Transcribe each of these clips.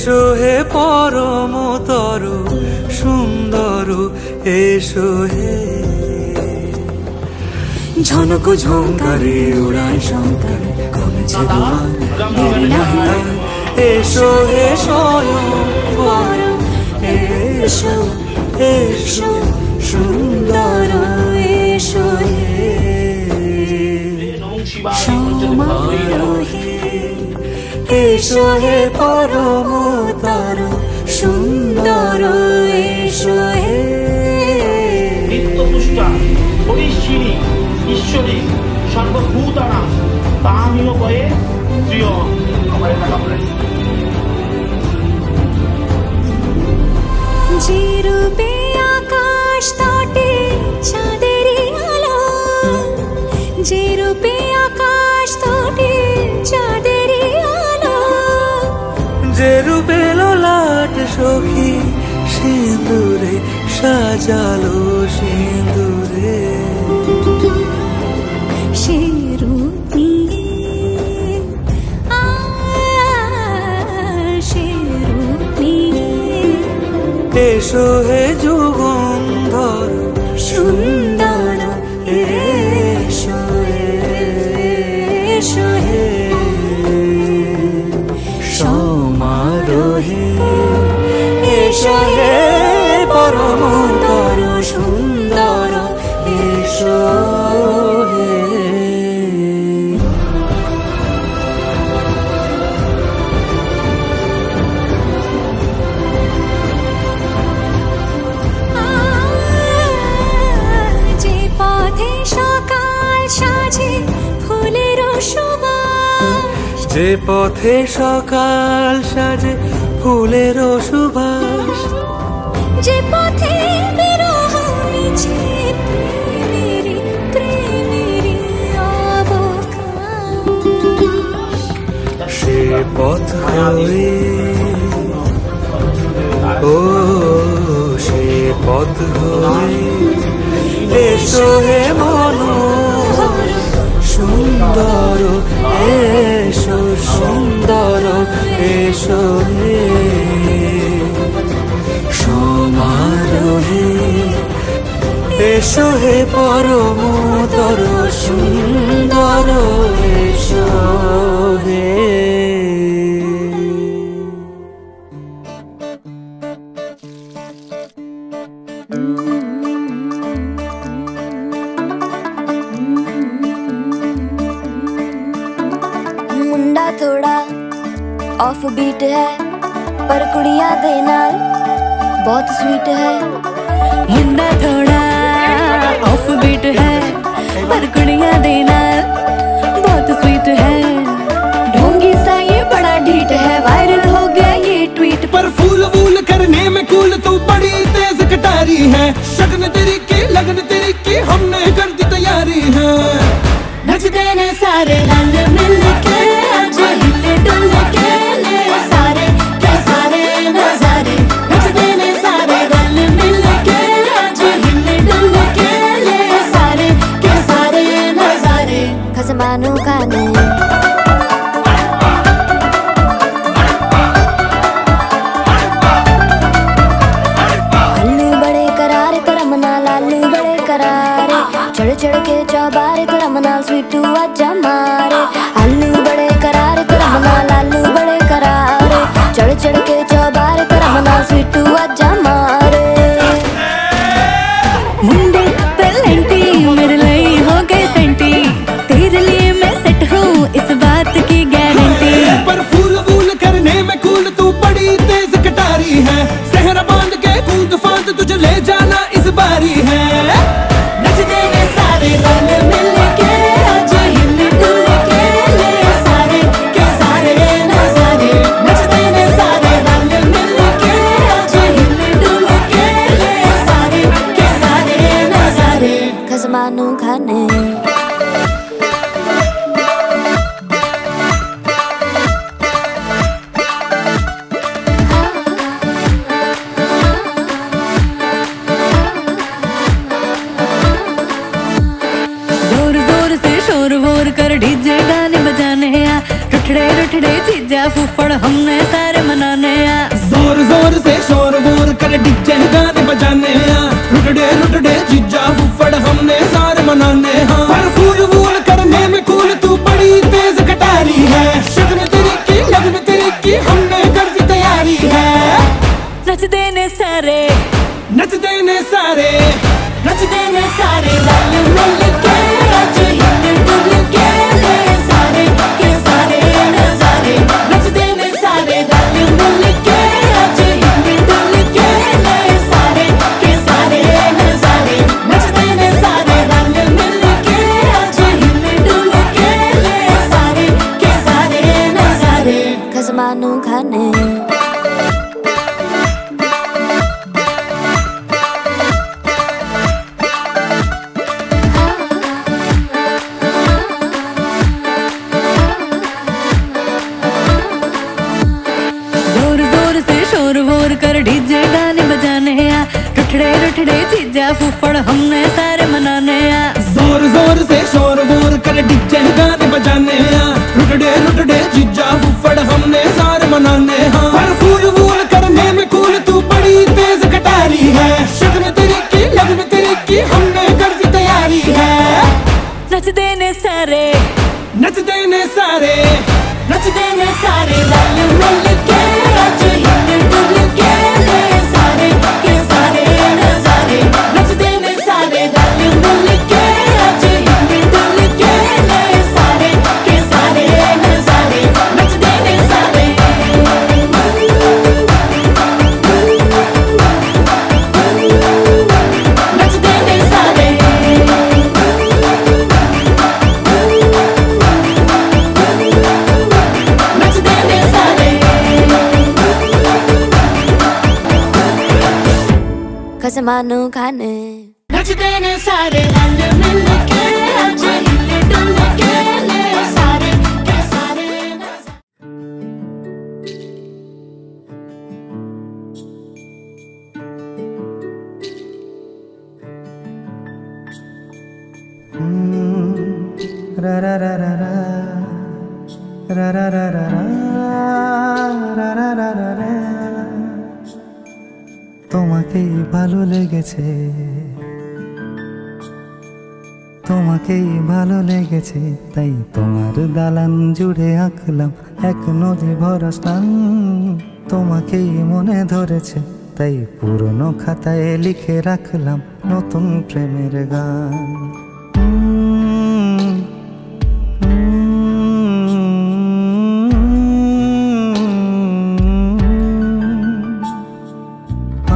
এসো হে পরমতর সুন্দর এসো হে ঝনক ঝঙ্কারে উড়ায় শঙ্কারে কমেছে তোমার দেরি নাহি আর এসো হে স্বয়ং পরম এসো এসো সুন্দর এসো হে সমারোহে এসো হে পরমতর সুন্দর এসো হে নিত্যপুষ্টা হরিশ্রী ঈশ্বরী সর্বভূতানাং তামিও বয়ে প্রিয় আমার এটা কাপড়ে যে রূপে আকাশ তটে চাঁদেরই আলো যে রূপে আকাশ তটে চাঁদেরই আলো যে রূপে ললাট সখী সিঁদুরে সাজালো সিঁদুরে সে রূপ নিয়ে সে রূপ নিয়ে এসো হে যুগন্ধর সুন্দর এসো এসো হে সমারোহে এসো হে পরমতর সুন্দর এসো হে যে পথে সকাল সাজে ফুলের সুবাস যে পথে সকাল সাজে ফুলের সুবাস যে পথে বিরহ মিছে প্রেমেরই প্রেমেরই অবকাশ সে পথ হয়ে ও সে পথ হয়ে এসো হে মনোহর সুন্দর এসো সুন্দর এসো হে সমারোহে এসো হে পরমতর সুন্দর এসো হে मुंडा थोड़ा ऑफ बीट है पर कुड़िया दे नाल बहुत स्वीट है मुंडा थोड़ा ऑफ बीट है पर कुड़िया दे नाल बहुत स्वीट है ढोंगी सा ये बड़ा ढीठ है वायरल हो गया ये ट्वीट पर फूल वूल करने में कूल तू बड़ी तेज कटारी है शगन तेरी की लगन तेरी की हमने कर दी तैयारी है नचते ने सारे रल मिल के आज हिले डुल के ले सारे के सारे नजारे नचते ने सारे रल मिल के आज हिले डुल के ले सारे के सारे नजारे खसमानू खाने आलू बड़े करारे करम नाल आलू बड़े करारे चढ़ चढ़ के चौबारे करम नाल स्वीटू आजा मारे आलू बड़े करारे करम नाल आलू बड़े करारे चढ़ चढ़ के चौबारे करम नाल स्वीटू आजा मारे मुंडे पेलेंटी मेरे लिए हो गए सेंटी तेरे लिए मैं सेट हूँ इस बात की गारंटी पर फूल वूल करने में कूल तू बड़ी तेज कटारी है सहरा बांध के कूद फांद तुझे ले जाना इस बारी है नचते ने सारे रल मिल के आज हिल डुल के ले सारे के सारे नजारे नचते ने सारे रल मिल के आज हिल डुल के ले सारे के सारे नजारे खसमानू खाने जोर जोर से शोर वोर कर डीजे गाने बजाने आ रुठड़े रुठड़े चीजा फूफड़ हमने सारे मनाने आ कर डीजे गाने बजाने हाँ, रुटड़े जीजा फुफड़ हमने सारे मनाने हाँ। पर फूल वूल करने में कूल तू बड़ी तेज कटारी है, शगन तेरी की लगन तेरी की हमने कर दी तैयारी है। नच देने सारे नच देने सारे नच देने सारे रल मिल के आज हिल डुल के ले सारे के सारे नजारे। नच देने सारे रल मिल के आज हिल डुल के ले सारे के सारे नजारे। नच देने सारे रल मिल के आज हिल डुल के ले सारे के सारे नजारे। खजमानू खाने कर डीजे गाने बजाने आ, रुठड़े जीजा फुफड़ हमने सारे मनाने आ। जोर जोर से शोर वोर कर डीजे गाने बजाने हाँ, रुटड़े जीजा फुफड़ हमने सारे मनाने हाँ। पर फूल वूल करने में कूल तू बड़ी तेज कटारी है, शगन तेरी की लगन तेरी की हमने कर दी तैयारी है। नच देने सारे नच देने सारे नच देने सारे रल मिल के आज हिल डुल के ले सारे के सारे नजारे। नच देने सारे रल मिल के आज हिल डुल के ले सारे के सारे नजारे। नच देने सारे नच देने सारे नच देने सारे। खजमानू खाने नच देने सारे रल मिल के आज हिल डुल के ले सारे के सारे नजारे। रा रा रा रा रा रा रा रा रा রা রা রা রা রা। তোমাকেই ভালো লেগেছে, তোমাকেই ভালো লেগেছে, তাই তোমার দালান জুড়ে আঁকলাম এক নদী ভরা স্থান। তোমাকেই মনে ধরেছে, তাই পুরনো খাতায় লিখে রাখলাম নতুন প্রেমের গান।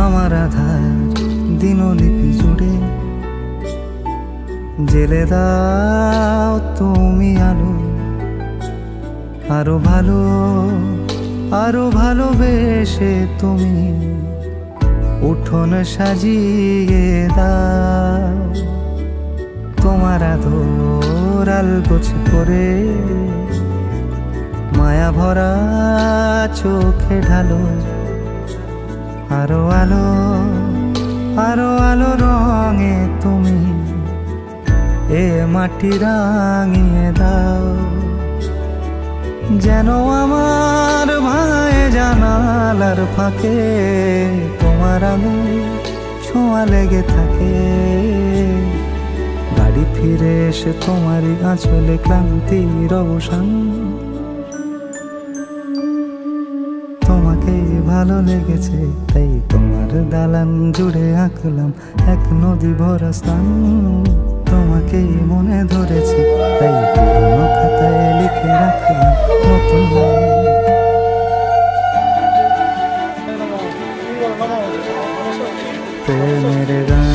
আমার আধার দিনলিপি জুড়ে জেলে দাও তুমি আলো, আরো ভালো আরো ভালোবেসে তুমি উঠোন সাজিয়ে দাও। তোমার আদর আলগোছ করে মায়া ভরা চোখে ঢালো, আরো আলো আরো আলো রঙে তুমি এ মাটি রাঙিয়ে দাও। যেন আমার ভাই জানালার ফাঁকে তোমার আলো ছোঁয়া লেগে থাকে। বাড়ি ফিরে এসে তোমারই আঁচলে ক্লান্তির অবসান। তোমাকেই ভালো লেগেছে, তাই তোমার দালান জুড়ে আঁকলাম এক নদী ভরা স্থান। তোমাকেই মনে ধরেছে, তাই পুরনো খাতায় লিখে রাখলাম নতুন। প্রেমের গান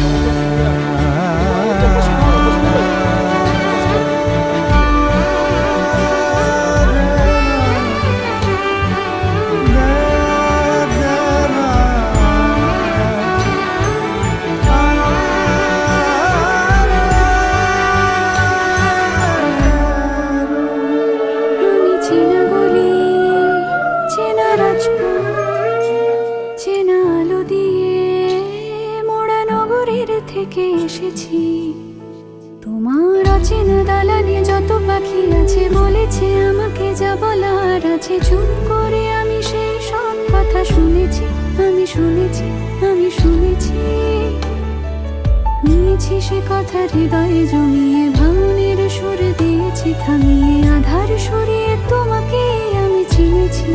থেকে এসেছি। তোমার অচেনা দালানে যত পাখি আছে বলেছে আমাকে যা বলার আছে। চুপ করে আমি সেই সব কথা শুনেছি, আমি শুনেছি। আমি শুনেছি, নিয়েছি সে কথা হৃদয়ে জমিয়ে, ভাঙনের সুর দিয়েছি থামিয়ে, আধার সরিয়ে তোমাকে আমি চিনেছি।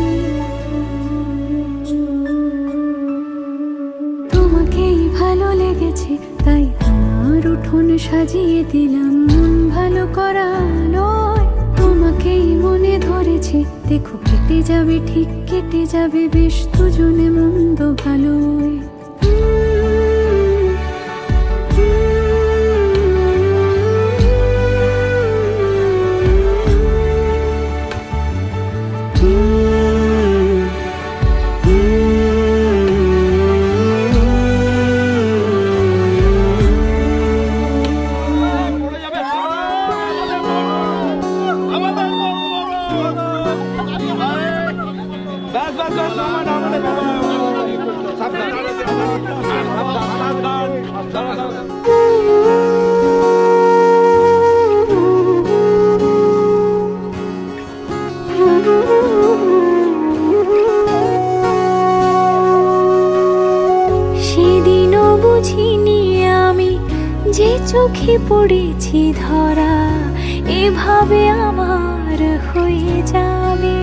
তোমাকেই ভালো লেগেছে তাই তোমার উঠোন সাজিয়ে দিলাম মন ভালো করা আলোয়। তোমাকেই মনে ধরেছে, দেখো কেটে যাবে ঠিক কেটে যাবে বেশ দুজনে মন্দ ভালোয়। সেদিনও বুঝিনি আমি যে চোখে পড়েছি ধরা, এভাবে আমার হয়ে যাবে।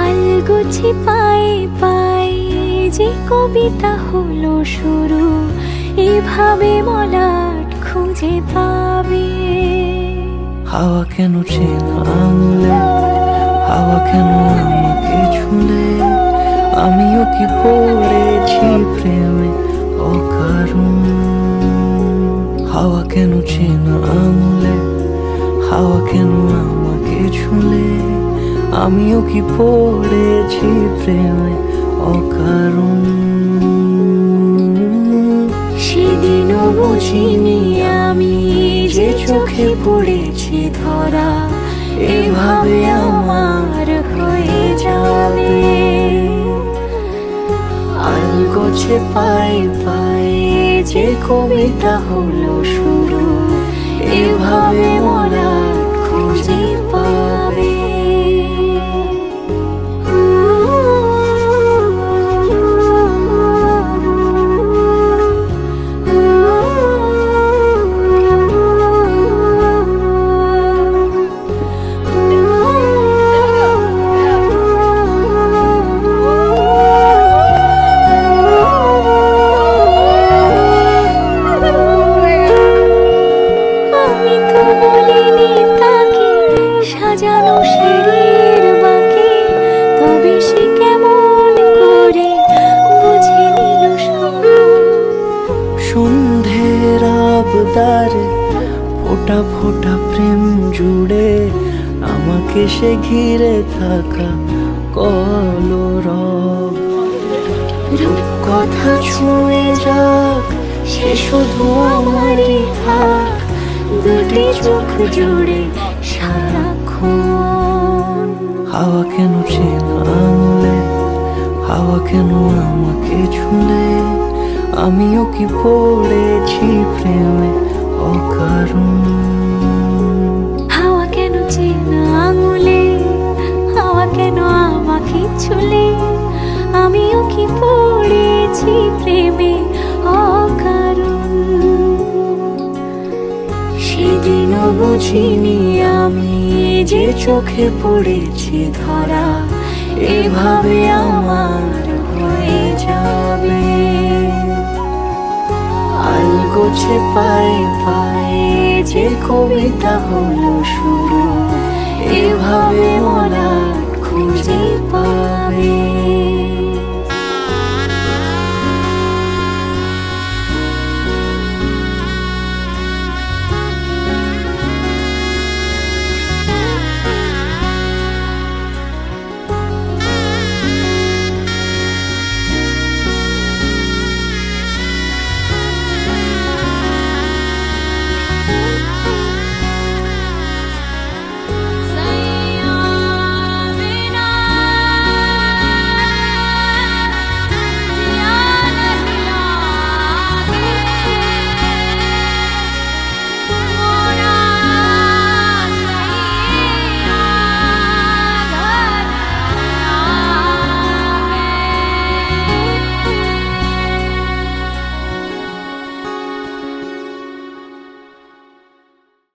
আলগোছে পায়ে পায়ে যে কবিতা হলো শুরু, এভাবে মলাট খুঁজে পাবে। হাওয়া কেন চেনা আঙুলে, হাওয়া কেন আমাকে ছুলে, আমিও কি পড়েছি প্রেমে অকারণ। হাওয়া কেন চেনা আঙুলে, হাওয়া কেন আমাকে ছুলে, আমিও কি পড়েছি প্রেমে অকারণ। সেদিনও বুঝিনি আমি যে চোখে পড়েছি ধরা, এভাবে আমার হয়ে যাবে। আলগোছে পায়ে পায়ে যে কবিতা হলো শুরু, এভাবে মলাট খুঁজে পাবে। সাজানো সিঁড়ির বাঁকে, তবে সে কেমন করে বুঝে নিল সন্ধ্যের আবদারে ফোটা ফোটা প্রেম জুড়ে, আমাকে সে ঘিরে থাকা কলরব। রূপকথা ছুঁয়ে যাক, সে শুধু আমারই থাক, দুটি চোখ জুড়ে সারাক্ষণ। হাওয়া কেন চেনা আঙুলে, হাওয়া কেন আমাকে ছুলে, আমিও কি পড়েছি প্রেমে অকারণ। হাওয়া কেন চেনা আঙুলে, হাওয়া কেন আমাকে ছুলে, আমিও কি পড়েছি প্রেমে অকারণ। সেদিনও বুঝিনি আমি যে চোখে পড়েছি ধরা, এভাবে আমার হয়ে যাবে। আলগোছে পায়ে পায়ে যে কবিতা হলো শুরু, এভাবে মলা